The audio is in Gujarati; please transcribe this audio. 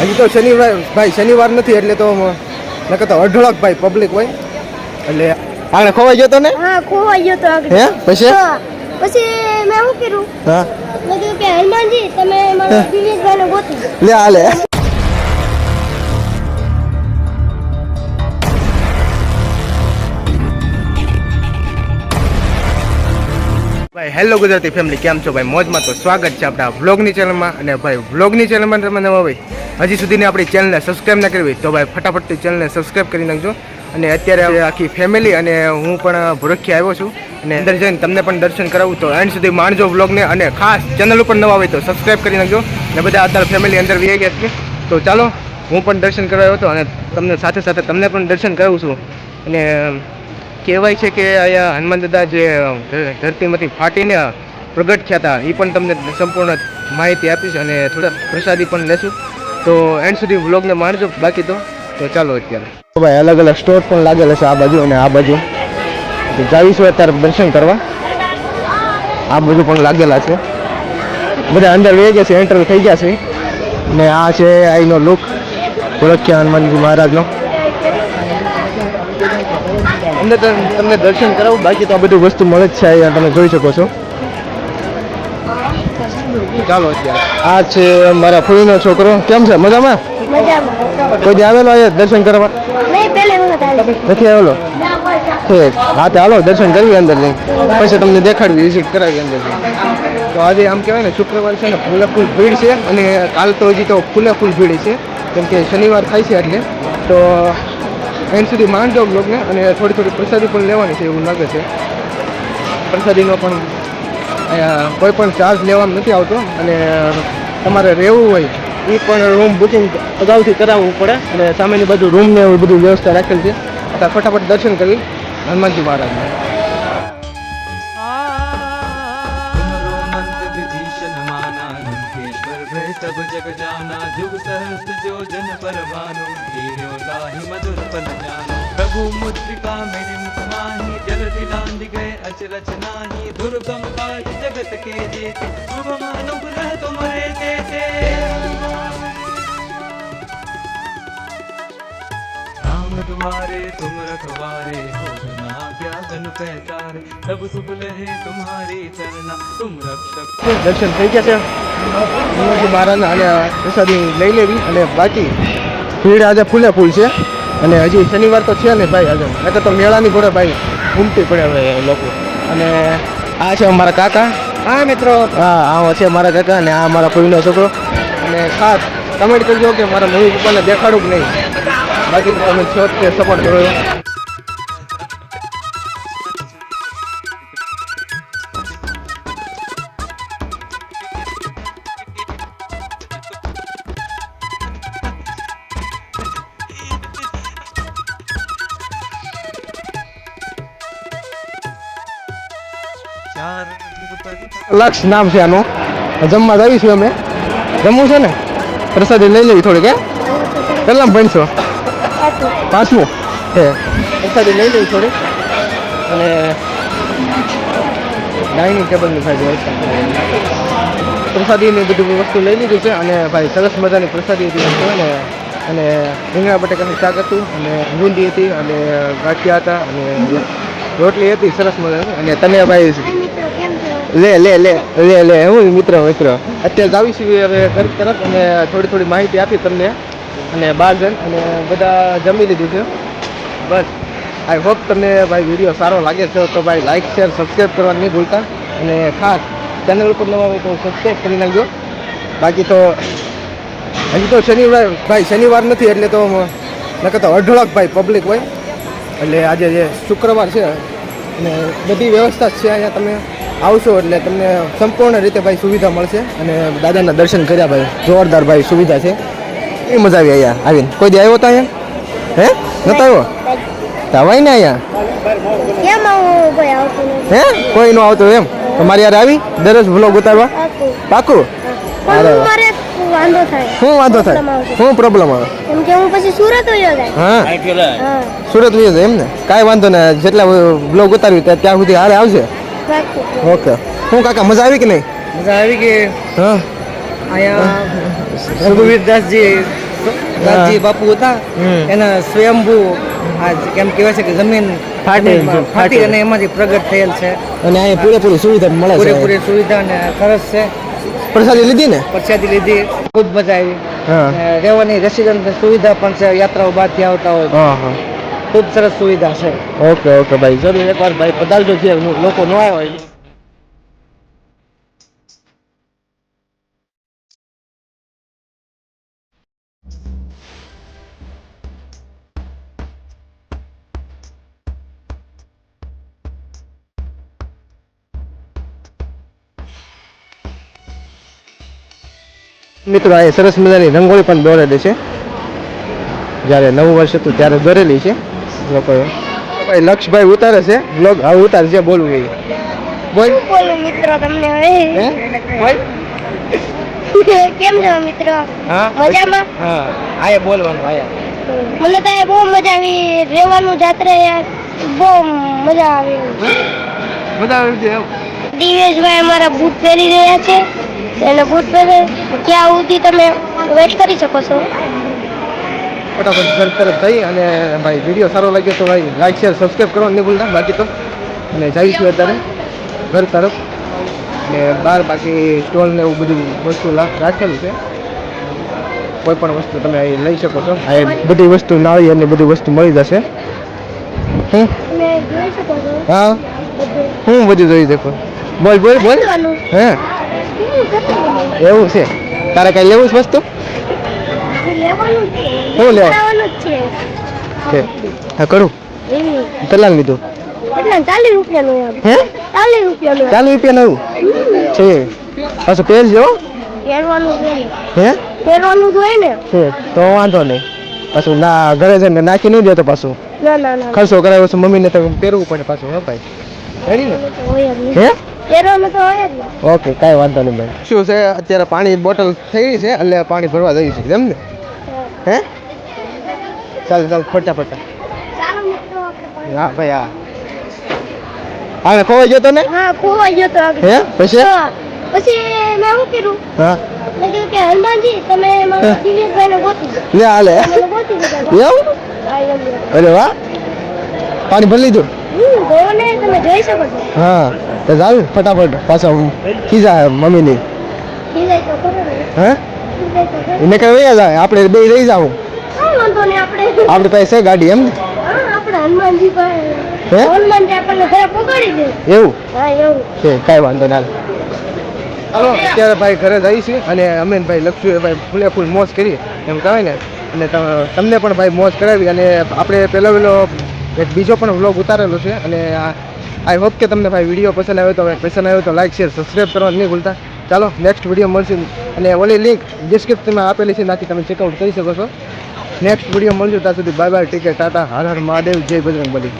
હજી તો શનિવાર ભાઈ શનિવાર નથી એટલે તો નકર તો અઢળક ભાઈ પબ્લિક હોય એટલે આગળ ખોવાઈ ગયો તો ને? હા ખોવાઈ ગયો તો આગળ. હે પછી પછી મેં શું કર્યું? હા મેં કીધું કે હનુમાનજી તમે મારા દિનેશભાઈને ગોતી લે હાલે ભાઈ હેલો ગુજરાતી ફેમિલી કેમ છો ભાઈ મોજમાં? તો સ્વાગત છે આપણા વ્લોગની ચેનલમાં. અને ભાઈ વ્લોગની ચેનલમાં તમે નવા ભાઈ હજી સુધીની આપણી ચેનલને સબસ્ક્રાઈબ ના કરી હોય તો ભાઈ ફટાફટથી ચેનલને સબસ્ક્રાઈબ કરી નાખજો. અને અત્યારે આખી ફેમિલી અને હું પણ ભૂરખી આવ્યો છું અને અંદર જઈને તમને પણ દર્શન કરાવું તો એન્ડ સુધી માણજો વ્લોગને. અને ખાસ ચેનલ ઉપર નવા હોય તો સબસ્ક્રાઈબ કરી નાખજો. અને બધા અત્યારે ફેમિલી અંદર વી ગયા છે તો ચાલો હું પણ દર્શન કરાવ્યો હતો અને તમને સાથે સાથે તમને પણ દર્શન કરાવું છું. અને કહેવાય છે કે અહીંયા હનુમાન દાદા જે ધરતીમાંથી ફાટીને પ્રગટ થયા હતા એ પણ તમને સંપૂર્ણ માહિતી આપીશ અને થોડા પ્રસાદી પણ લેશું. તો એન્ડ સુધી વ્લોગને માણજો. બાકી તો ચાલો અત્યારે ભાઈ અલગ અલગ સ્ટોર પણ લાગેલા છે આ બાજુ અને આ બાજુ. તો જાવીશું અત્યારે દર્શન કરવા. આ બાજુ પણ લાગેલા છે. બધા અંદર વહી ગયા છે, એન્ટર થઈ ગયા છે. ને આ છે અહીંનો લુક ઓળખ્યા હનુમાનજી મહારાજનો. અંદર તમને દર્શન કરાવું. બાકી તો આ બધું વસ્તુ મળે જ છે અહીંયા તમે જોઈ શકો છો. ચાલો અત્યારે આ છે મારા ફૂઈનો છોકરો. કેમ છે? મજામાં? કોઈ આવેલો અહીંયા દર્શન કરવા? નથી આવેલો? ઠીક. હા તો હાલો દર્શન કરવી અંદર જઈ પછી તમને દેખાડવી વિઝિટ કરાવી અંદર જઈ. તો આજે આમ કહેવાય ને શુક્રવાર છે ને ફૂલે ફૂલ ભીડ છે અને કાલ તો હજી તો ફૂલે ફૂલ ભીડ છે કેમ કે શનિવાર થાય છે એટલે. તો એન્ડ સુધી માનજો બ્લોગને. અને થોડી પ્રસાદી પણ લેવાની છે એવું લાગે છે. પ્રસાદીનો પણ અહીંયા કોઈ પણ ચાર્જ લેવામાં નથી આવતો. અને તમારે રહેવું હોય એ પણ રૂમ બુકિંગ અગાઉથી કરાવવું પડે. અને સામેની બાજુ રૂમને એવું બધું વ્યવસ્થા રાખેલ છે. અત્યારે ફટાફટ દર્શન કરી હનુમાનજી મહારાજને. तब जग जाना जुग सहस्त्र जो जन पर भानु हीरो ताहि मधुर पल जानो प्रभु मुद्रिका मेरे मुख माही जल दिलांद गए अचरज नाही दुर्गम काज जगत के जेते शुभ अनुग्रह तुम्हारे देते राम तुम्हारे तुम रखवारे हो ना क्या जन पहचारे सब सुख लहे तुम्हारी चरना तुम रक्षक. દર્શન થઈ ગયા છે હનુમાનજી મહારાજના. અને પ્રસાદી લઈ લેવી. અને બાકી ભીડ આજે ફૂલે ફૂલ છે. અને હજી શનિવાર તો છે ને ભાઈ આજે નકર તો મેળાની ઘોડે ભાઈ ઉમટી પડે હવે લોકો. અને આ છે અમારા કાકા. હા મિત્રો. હા આ છે મારા કાકા અને આ મારા ફૂઈનો છોકરો. અને ખાસ કમેન્ટ કરજો કે મારા મમ્મી પપ્પાને દેખાડું કે નહીં. બાકી તો તમે છો તે સપોર્ટ કરો. લક્ષ નામ છે આનું. જમવા આવીશું અમે. જમવું છે ને? પ્રસાદી લઈ લેવી થોડીક. કેટલામાં ભણશો? પાંચમું હે. પ્રસાદી લઈ લેવી થોડીક. અને ડાઇનિંગ ટેબલની ભાઈ પ્રસાદીની બધી વસ્તુ લઈ લીધી છે. અને ભાઈ સરસ મજાની પ્રસાદી હતી ને. અને રીંગણા બટાકાનું શાક હતું અને બુંદી હતી અને ગાંઠિયા હતા અને રોટલી હતી સરસ મજાની. અને તને ભાઈ લે લે લે લે લે હું મિત્ર અત્યારે જાવીશું હવે ઘર તરફ. અને થોડી માહિતી આપી તમને. અને બાર જણ અને બધા જમી લીધું છે બસ. આઈ હોપ તમને ભાઈ વિડીયો સારો લાગે છે તો ભાઈ લાઇક શેર સબસ્ક્રાઈબ કરવાનું નહીં ભૂલતા. અને ખાસ ચેનલ ઉપર નવા હોય તો સબસ્ક્રાઈબ કરી નાખજો. બાકી તો હજી તો શનિવાર નથી એટલે તો નકર તો અઢળક ભાઈ પબ્લિક હોય. એટલે આજે જે શુક્રવાર છે અને બધી વ્યવસ્થા છે અહીંયા. તમે આવશો એટલે તમને સંપૂર્ણ રીતે ભાઈ સુવિધા મળશે. અને દાદાના દર્શન કર્યા ભાઈ જોરદાર ભાઈ સુવિધા છે. એ મજા આવી અહીંયા આવીને. કોઈ દી આવ્યો હતા અહીંયા? હે નતો આવ્યો? તવાય ને અહીંયા હે કોઈ નો આવતો એમ? તમારી યાર આવી દરરોજ વ્લોગ ઉતારવા? પાકું? શું વાંધો થાય? શું પ્રોબ્લેમ આવે? સુરત વયો જાય એમ ને? કાંઈ વાંધો ને. જેટલા બ્લોગ ઉતાર્યું ત્યાં સુધી હારે આવશે. ઓકે. શું કાકા મજા આવી કે નહીં? મજા આવી કે હા અહીંયા રઘુવીરદાસજી દાદજી બાપુ હતા હમ. એના સ્વયંભૂ આ કેમ કહેવાય છે કે જમીન ફાટી ફાટી અને એમાંથી પ્રગટ થયેલ છે. અને અહીંયા પૂરેપૂરી સુવિધા મળે છે પૂરેપૂરી સુવિધા અને સરસ છે. પ્રસાદી લીધી ને પ્રસાદી લીધી, ખૂબ મજા આવી. હા અને રહેવાની રેસિડન્ટ સુવિધા પણ છે. યાત્રાઓ બહારથી આવતા હોય હા હા ખૂબ સરસ સુવિધા છે. ઓકે ઓકે ભાઈ જરૂર એકવાર ભાઈ પધારજો છે લોકો ન આવ્યા હોય મિત્રો આ સરસ મજાની રંગોળી પણ દોરેલી છે જ્યારે નવું વર્ષ હતું ત્યારે દોરેલી છે લોકોએ ભાઈ લક્ષભાઈ ઉતારે છે બ્લોગ હવે ઉતારે છે બોલવું એ બોલ બોલો મિત્રો તમને હવે હે બોલ કેમ છો મિત્રો? હા મજામાં? હા આયા બોલવાનું આયા મને તો બહુ મજા આવી. રહેવાનું જાત્રે બહુ મજા આવી. મજા આવી છે એમ દિવેશભાઈ અમારા બૂટ પહેરી રહ્યા છે. એને બૂટ પહેરે ત્યાં સુધી તમે વેટ કરી શકો છો. ફટાફટ ઘર તરફ થઈ અને ભાઈ વિડીયો સારો લાગ્યો તો ભાઈ લાઈક શેર સબસ્ક્રાઈબ કરવાનું નહીં ભૂલતા બાકી તો અને જઈશું અત્યારે ઘર તરફ ને બહાર બાકી સ્ટોલ ને એવું બધું વસ્તુ રાખેલું છે કોઈ પણ વસ્તુ તમે અહીં લઈ શકો છો આ બધી વસ્તુ નાળિયેરની બધી વસ્તુ મળી જશે તમે જોઈ શકો છો હા બધું. હું બધું જોઈ શકો બોલ બોલ બોલ કરવાનું. હે કેટલું એવું છે તારે કઈ લેવું છે વસ્તુ લેવાનું છે. શું લેવું? લેવાનું જ છે. કે હા કરું એવી. કેટલા લીધું કેટલા 40 રૂપિયાનું એમ. હે 40 રૂપિયાનું. 40 રૂપિયા નવું છે પાછું પહેરજો હો. પહેરવાનું જોઈએ. હે પહેરવાનું જોઈએ ને. છે તો વાંધો નહીં પાછું ના ઘરે જઈને નાખી નહીં દેતો પાછું ના ના ના. ખર્ચો કરાવ્યો છે મમ્મીને તો પહેરવું પડે પાછું હો ભાઈ રેડી ને તો હોય જ નહીં. હે પહેરવાનું તો હોય જ ને. ઓકે કાંઈ વાંધો નહીં ભાઈ શું છે અત્યારે પાણી બોટલ થઈ ગઈ છે એટલે પાણી ભરવા જઈ છે એમ ને હે ચાલ ચાલ ફટાફટ ચાલો મિત્રો આપણે પણ. હા ભાઈ હા હા ખોવાઈ ગયો તો ને હા ખોવાઈ ગયો તો આગળ. હે પછી હા. પછી મેં શું કર્યું હા મેં કીધું કે હનુમાનજી તમે મારા દિનેશભાઈને ગોતી દો. લે હાલે મને ગોતી દીધા. એવું હા, એમ. અરે વાહ પાણી ભરી લીધું જોવો ને તમે જોઈ શકો છો. હા તો ચાલ ફટાફટ પાછા ખીજા મમ્મીની ખીજાય તો ખરો ને. હે ખીજાય તો ખરો. એને કઈ વયા જાય આપણે બે રહી જાવ કાંઈ વાંધો નહીં આપણે. આપણી પાસે છે ગાડી એમ ને હા આપણે હનુમાનજી પાસે હે? હનુમાનજી આપણને ઘરે પકડી દે. એવું હા એવું. છે કાંઈ વાંધો ના હાલો અત્યારે ભાઈ ઘરે જઈએ છીએ અને અમે ભાઈ લક્ષુએ ભાઈ ફૂલે ફૂલ મોજ કરી એમ કહેવાય ને અને તમને પણ ભાઈ મોજ કરાવી અને આપણે પહેલો એક બીજો પણ વ્લોગ ઉતારેલો છે અને આઈ હોપ કે તમને ભાઈ વિડીયો પસંદ આવ્યો તો લાઈક શેર સબસ્ક્રાઈબ કરવાનું નહીં ભૂલતા ચાલો નેક્સ્ટ વિડીયો મળશે અને ઓલી લિંક ડિસ્ક્રિપ્શનમાં આપેલી છે ત્યાંથી તમે ચેકઆઉટ કરી શકો છો નેક્સ્ટ વિડીયો મળજો ત્યાં સુધી bye bye TK Tata Har Har Mahadev જય બજરંગબલી